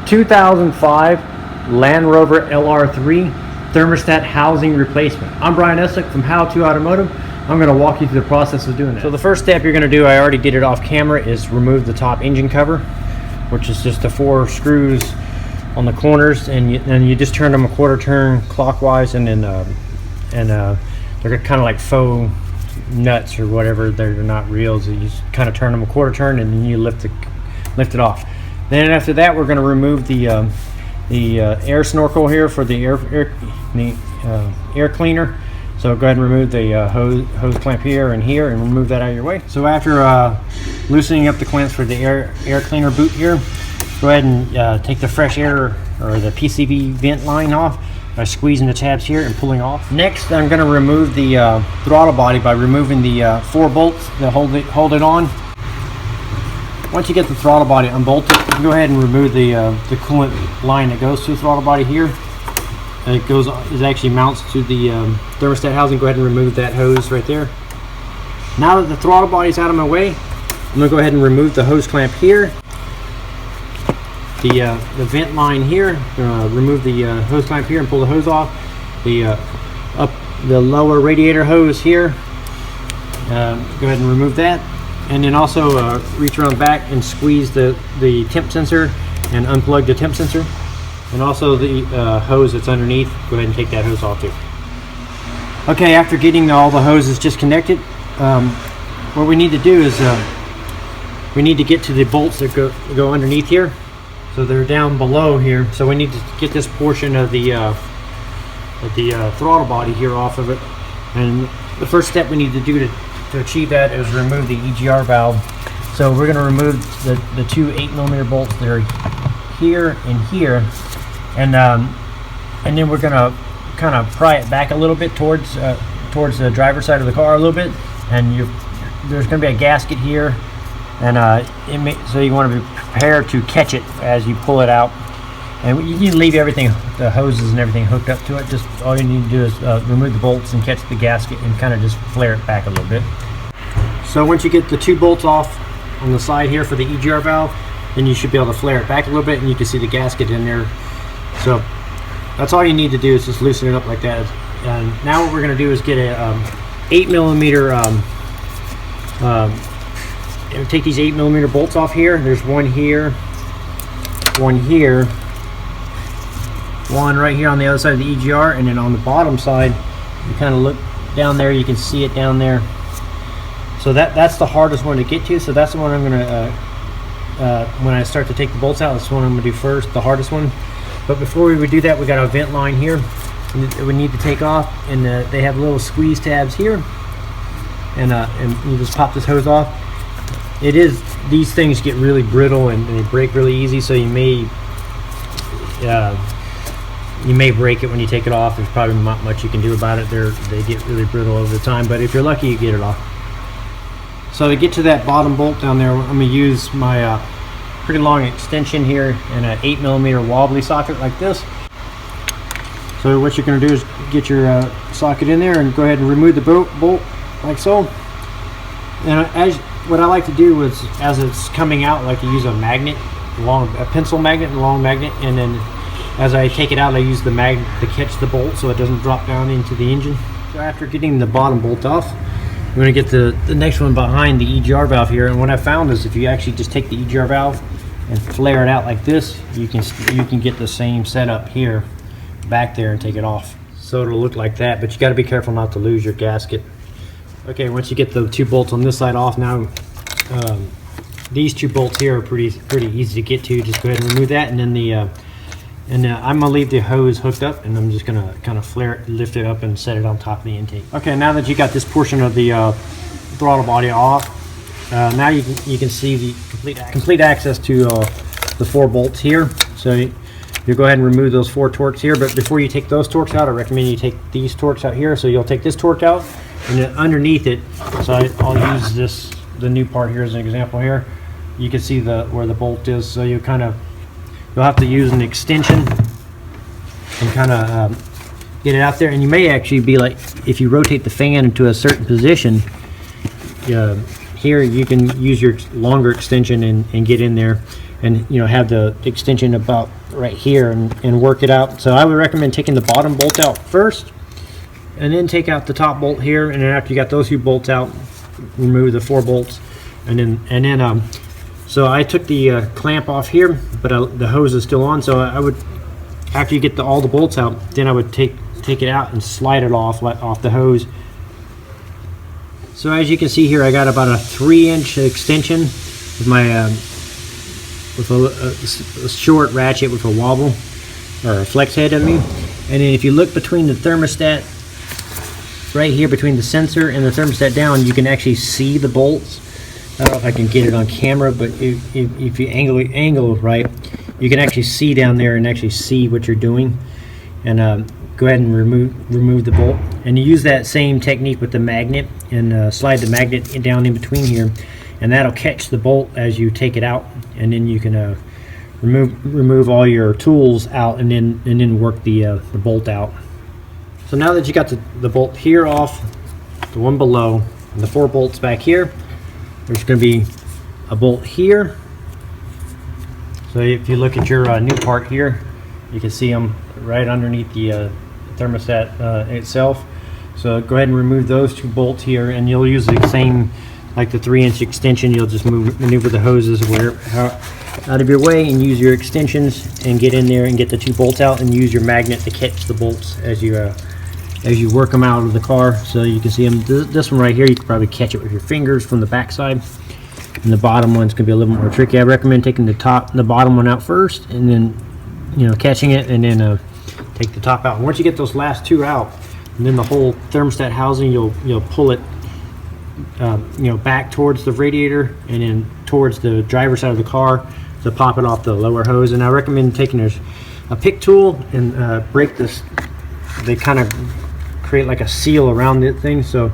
2005 Land Rover LR3 thermostat housing replacement. I'm Brian Essick from How To Automotive. I'm going to walk you through the process of doing that. So the first step you're going to do, I already did it off camera, is remove the top engine cover, which is just the 4 screws on the corners, and you just turn them a quarter turn clockwise, and then they're kind of like faux nuts or whatever. They're not real, so you just kind of turn them a quarter turn and then you lift it off. Then after that, we're going to remove the air snorkel here for the air cleaner. So go ahead and remove the hose clamp here and remove that out of your way. So after loosening up the clamps for the air cleaner boot here, go ahead and take the fresh air or the PCV vent line off by squeezing the tabs here and pulling off. Next, I'm going to remove the throttle body by removing the 4 bolts that hold it on. Once you get the throttle body unbolted, you can go ahead and remove the coolant line that goes to the throttle body here. It actually mounts to the thermostat housing. Go ahead and remove that hose right there. Now that the throttle body is out of my way, I'm going to go ahead and remove the hose clamp here. The vent line here, remove the hose clamp here and pull the hose off. The lower radiator hose here, go ahead and remove that. And then also reach around back and squeeze the temp sensor and unplug the temp sensor. And also the hose that's underneath, go ahead and take that hose off too. Okay, after getting all the hoses disconnected, what we need to do is we need to get to the bolts that go underneath here. So they're down below here. So we need to get this portion of the throttle body here off of it. And the first step we need to do to achieve that is remove the EGR valve. So we're going to remove the 2 8mm bolts that are here and here, and then we're going to kind of pry it back a little bit towards the driver's side of the car a little bit, and there's going to be a gasket here, and so you want to be prepared to catch it as you pull it out. And you need to leave everything, the hoses and everything, hooked up to it. Just all you need to do is remove the bolts and catch the gasket and kind of just flare it back a little bit. So once you get the 2 bolts off on the side here for the EGR valve, then you should be able to flare it back a little bit, and you can see the gasket in there. So that's all you need to do, is just loosen it up like that. And now what we're going to do is get a 8mm. Take these 8mm bolts off here. There's one here, one here, one right here on the other side of the EGR, and then on the bottom side, you kind of look down there, you can see it down there. So that's the hardest one to get to. So that's the one I'm going to, when I start to take the bolts out, that's the one I'm going to do first, the hardest one. But before we would do that, we got a vent line here that we need to take off, and they have little squeeze tabs here, and you just pop this hose off. These things get really brittle and they break really easy, so you may break it when you take it off. There's probably not much you can do about it. They get really brittle over the time, but if you're lucky, you get it off. So to get to that bottom bolt down there, I'm going to use my pretty long extension here and an 8mm wobbly socket like this. So what you're going to do is get your socket in there and go ahead and remove the bolt like so. And what I like to do is, as it's coming out, I like to use a magnet, a pencil magnet, a long magnet, and then as I take it out, I use the magnet to catch the bolt so it doesn't drop down into the engine. So after getting the bottom bolt off, I'm going to get the next one behind the EGR valve here. And what I found is if you actually just take the EGR valve and flare it out like this, you can get the same setup here back there and take it off. So it'll look like that, but you got to be careful not to lose your gasket. Okay, once you get the 2 bolts on this side off, now these 2 bolts here are pretty easy to get to. Just go ahead and remove that, and then I'm gonna leave the hose hooked up, and I'm just gonna kind of flare it, lift it up, and set it on top of the intake. Okay, now that you got this portion of the throttle body off, now you can see the complete access to the 4 bolts here. So you go ahead and remove those 4 torques here, but before you take those torques out, I recommend you take these torques out here. So you'll take this torque out, and then underneath it, so I'll use the new part here as an example here. You can see where the bolt is, so you'll have to use an extension and kind of get it out there. And you may actually be like, if you rotate the fan into a certain position, here you can use your longer extension and get in there. and have the extension about right here, and work it out. So I would recommend taking the bottom bolt out first, and then take out the top bolt here, and then after you got those 2 bolts out, remove the 4 bolts, and then so I took the clamp off here, but the hose is still on. So I would, after you get all the bolts out, then I would take it out and slide it off the hose. So as you can see here, I got about a 3-inch extension with my with a short ratchet with a wobble or a flex head on me. And then if you look between the thermostat, right here between the sensor and the thermostat down, you can actually see the bolts. I don't know if I can get it on camera, but if you angle right, you can actually see down there and actually see what you're doing. And go ahead and remove the bolt, and you use that same technique with the magnet, and slide the magnet down in between here, and that'll catch the bolt as you take it out, and then you can remove all your tools out, and then work the bolt out. So now that you got the bolt here off, the one below, and the 4 bolts back here, there's going to be a bolt here. So if you look at your new part here, you can see them right underneath the thermostat itself. So go ahead and remove those 2 bolts here, and you'll use the same, like the 3-inch extension. You'll just maneuver the hoses out of your way and use your extensions and get in there and get the 2 bolts out, and use your magnet to catch the bolts as you work them out of the car. So you can see them. This one right here, you can probably catch it with your fingers from the back side, and the bottom one's gonna be a little more tricky. I recommend taking the bottom one out first, and then catching it, and then take the top out. And once you get those last 2 out, and then the whole thermostat housing, you'll pull it back towards the radiator and then towards the driver's side of the car to pop it off the lower hose. And I recommend taking a pick tool and break this. They kind of create like a seal around the thing, so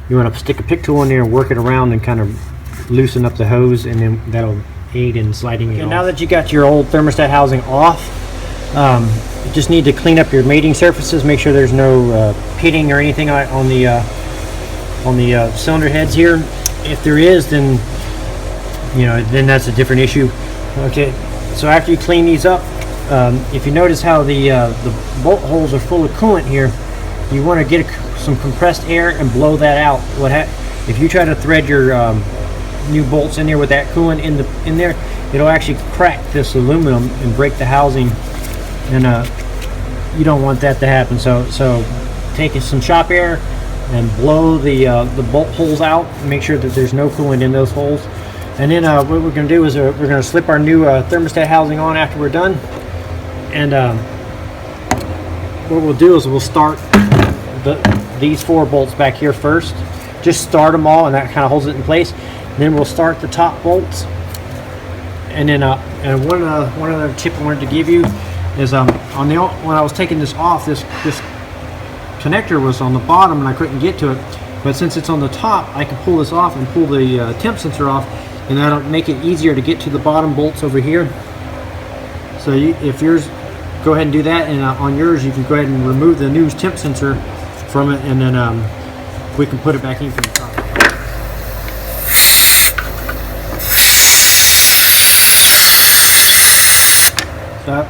you want to stick a pick tool in there and work it around and kind of loosen up the hose, and then that'll aid in sliding it off. Now that you got your old thermostat housing off, you just need to clean up your mating surfaces. Make sure there's no pitting or anything on the cylinder heads here. If there is, then then that's a different issue. Okay, so after you clean these up, if you notice how the bolt holes are full of coolant here, you want to get some compressed air and blow that out. If you try to thread your new bolts in there with that coolant in there, it'll actually crack this aluminum and break the housing, and you don't want that to happen. So take some shop air and blow the bolt holes out, and make sure that there's no coolant in those holes. And then what we're going to do is we're going to slip our new thermostat housing on after we're done. And what we'll do is we'll start these 4 bolts back here first. Just start them all, and that kind of holds it in place. Then we'll start the top bolts. And then and one other tip I wanted to give you is when I was taking this off, this connector was on the bottom and I couldn't get to it. But since it's on the top, I can pull this off and pull the temp sensor off, and that'll make it easier to get to the bottom bolts over here. So if yours, go ahead and do that, and on yours you can go ahead and remove the new temp sensor from it, and then we can put it back in from the top. So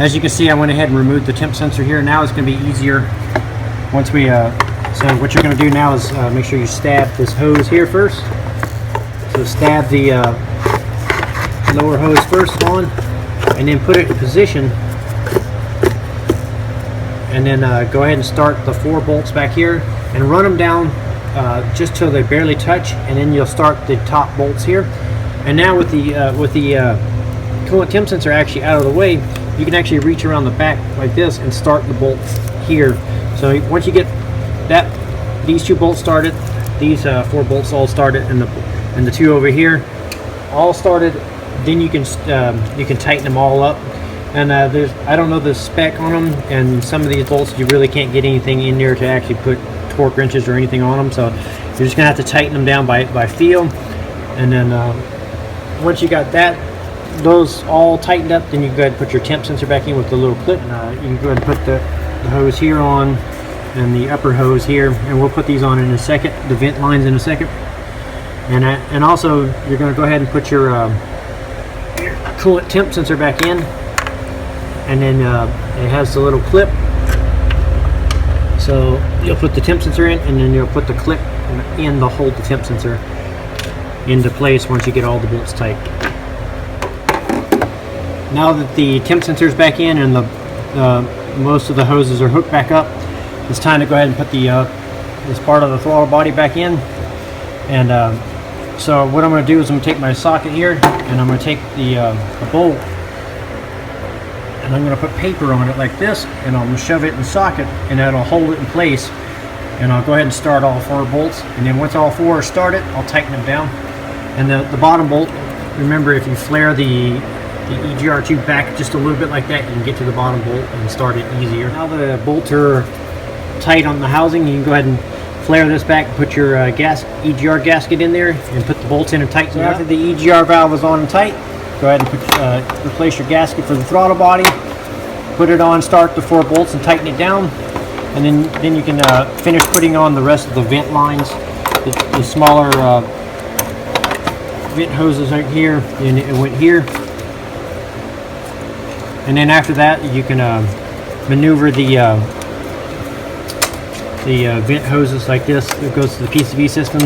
as you can see, I went ahead and removed the temp sensor here. Now it's going to be easier once we so what you're going to do now is make sure you stab this hose here first. So stab the lower hose first on, and then put it in position, and then go ahead and start the 4 bolts back here and run them down just till they barely touch, and then you'll start the top bolts here. And now with the coolant temp sensor actually out of the way, you can actually reach around the back like this and start the bolts here. So once you get these 2 bolts started, these 4 bolts all started, and the 2 over here all started, then you can tighten them all up. And I don't know the spec on them, and some of these bolts you really can't get anything in there to actually put torque wrenches or anything on them, so you're just gonna have to tighten them down by feel. And then once you got those all tightened up, then you can go ahead and put your temp sensor back in with the little clip. And you can go ahead and put the hose here on, and the upper hose here, and we'll put these on in a second, the vent lines in a second. And also you're going to go ahead and put your coolant temp sensor back in, and then it has the little clip. So you'll put the temp sensor in, and then you'll put the clip in to hold the temp sensor into place once you get all the bolts tight. Now that the temp sensor is back in and the most of the hoses are hooked back up, it's time to go ahead and put the this part of the throttle body back in. And so what I'm going to do is I'm going to take my socket here, and I'm going to take the bolt, and I'm going to put paper on it like this, and I'm going to shove it in the socket, and that'll hold it in place. And I'll go ahead and start all 4 bolts, and then once all 4 are started, I'll tighten them down. And the bottom bolt, remember, if you flare the EGR tube back just a little bit like that, you can get to the bottom bolt and start it easier. Now the bolts are tight on the housing, you can go ahead and flare this back and put your EGR gasket in there and put the bolts in and tighten it. After the EGR valve is on and tight, go ahead and replace your gasket for the throttle body, put it on, start the 4 bolts and tighten it down, and then you can finish putting on the rest of the vent lines, the smaller vent hoses right here, and it went here. And then after that you can maneuver the vent hoses like this. It goes to the PCV system,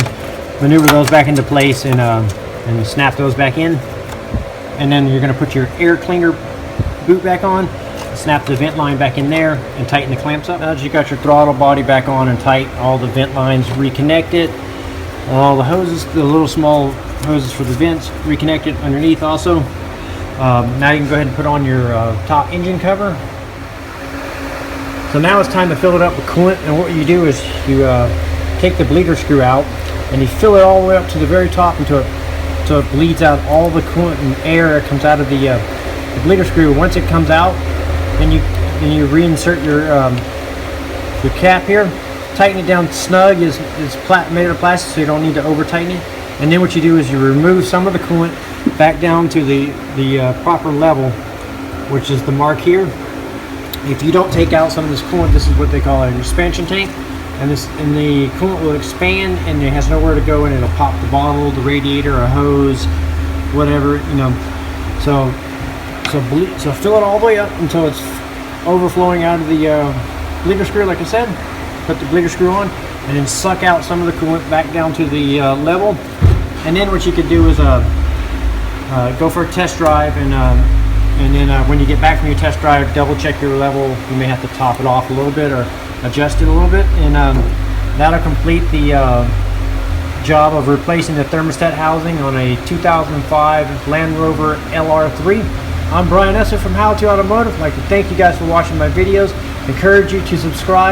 maneuver those back into place, and snap those back in. And then you're going to put your air cleaner boot back on, snap the vent line back in there, and tighten the clamps up. Now that you got your throttle body back on and tight, all the vent lines reconnected, all the hoses, the little small hoses for the vents reconnected underneath also. Now you can go ahead and put on your top engine cover. So now it's time to fill it up with coolant, and what you do is you take the bleeder screw out and you fill it all the way up to the very top until it bleeds out all the coolant and air that comes out of the bleeder screw. Once it comes out, then you reinsert your cap here, tighten it down snug. It's made out of plastic, so you don't need to over tighten it. And then what you do is you remove some of the coolant back down to the proper level, which is the mark here. If you don't take out some of this coolant, this is what they call an expansion tank, and the coolant will expand and it has nowhere to go, and it'll pop the bottle, the radiator, a hose, whatever, you know. So fill it all the way up until it's overflowing out of the bleeder screw, like I said. Put the bleeder screw on, and then suck out some of the coolant back down to the level. And then what you could do is go for a test drive, and then when you get back from your test drive, double check your level. You may have to top it off a little bit or adjust it a little bit, and that'll complete the job of replacing the thermostat housing on a 2005 Land Rover LR3. I'm Brian Esser from How to Automotive. I'd like to thank you guys for watching my videos. Encourage you to subscribe.